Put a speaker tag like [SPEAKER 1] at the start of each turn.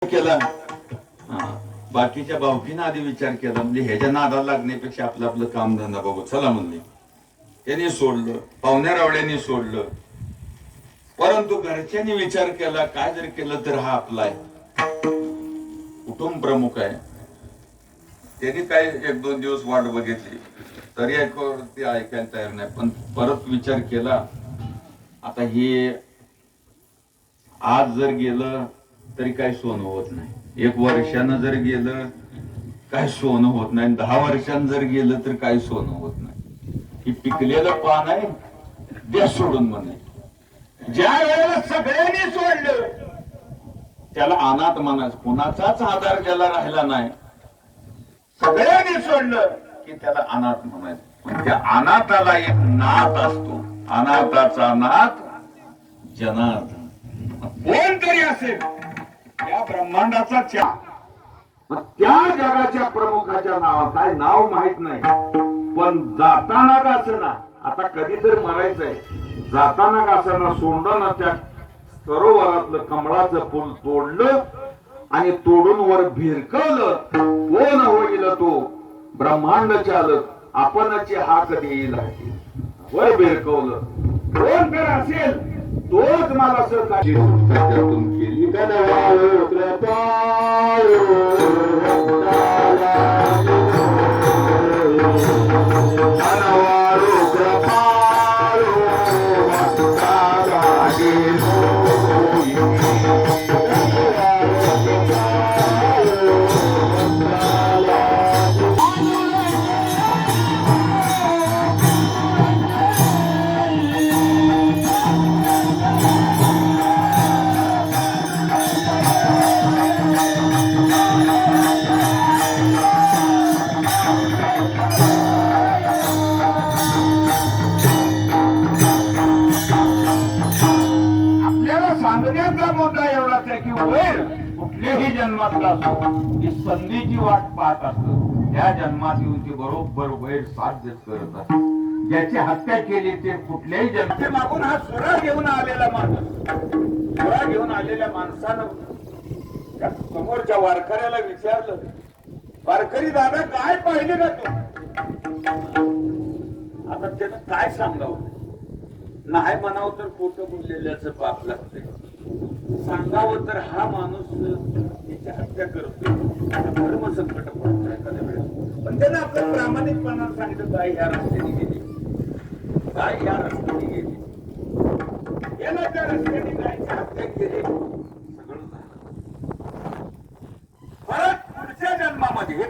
[SPEAKER 1] केला. बाकीच्या भावकीनं आधी विचार केला, म्हणजे ह्याच्या नादाला लागण्यापेक्षा आपलं आपलं काम धंदा बघू चला म्हणले. त्यांनी सोडलं, पाहुण्या रावळ्यांनी सोडलं. परंतु घरच्यांनी विचार केला, काय जर केलं तर हा आपला आहे, कुटुंब प्रमुख आहे. त्यांनी काय एक दोन दिवस वाट बघितली तरी ते ऐकायला तयार नाही. पण परत विचार केला, आता हे आज जर गेलं तरी काही सोनं होत नाही, एक वर्षानं जर गेलं काय सोनं होत नाही, 10 वर्षांनी जर गेलं तर काही सोनं होत नाही. ही पिकलेलं पान आहे, द्या सोडून म्हणे. ज्या वेळेला सगळ्यांनी सोडलं त्याला अनाथ मानास, कुणाचाच आधार ज्याला राहिला नाही, सगळ्यांनी सोडलं की त्याला अनाथ म्हणायचं. पण त्या अनाथाला एक नाथ असतो, अनाथाचा नाथ जनार्दन. कोण तरी असेल या ब्रह्मांडाचा त्या जगाच्या प्रमुखाच्या नाव काय नाव माहित नाही, पण जाताना का असना, आता कधी तर मरायचंय, जाताना का असना सोडलं त्या सरोवरातलं कमळाचं फुल तोडलं आणि तोडून वर भिरकवलं. कोण होईल तो ब्रह्मांड चालक, आपणची हाक देईल वर भिरकवलं. कोण तर असेल तोच मला सहकार्य केली. सांगण्याचा मुद्दा एवढाच आहे की वैर कुठल्याही जन्मातला असतो, ही संधीची वाट पाहत असतो. त्या जन्मात येऊन ती बरोबर वैर साध्य करत असतो. ज्याची हत्या केली ते कुठल्याही जन्म मागून हा सोरा घेऊन आलेला माणूस, सोरा घेऊन आलेल्या माणसानं समोरच्या वारकऱ्याला विचारलं, वारकरी दादा काय पाहिले का तू? आता त्यानं काय सांगावं? नाही म्हणावं तर खोटं बोललेल्याचं पाप लागते, सांगावं तर हा माणूस त्याची हत्या करतो, धर्म संकट पडतो एखाद्या वेळेस. पण त्यानं आपल्या प्रामाणिकपणानं सांगितलं, काय या रस्त्याने गेली, काय या रस्त्याने गेली, याला त्या रस्त्याने जायची हत्या केली, सगळं झालं. परत पुढच्या जन्मामध्ये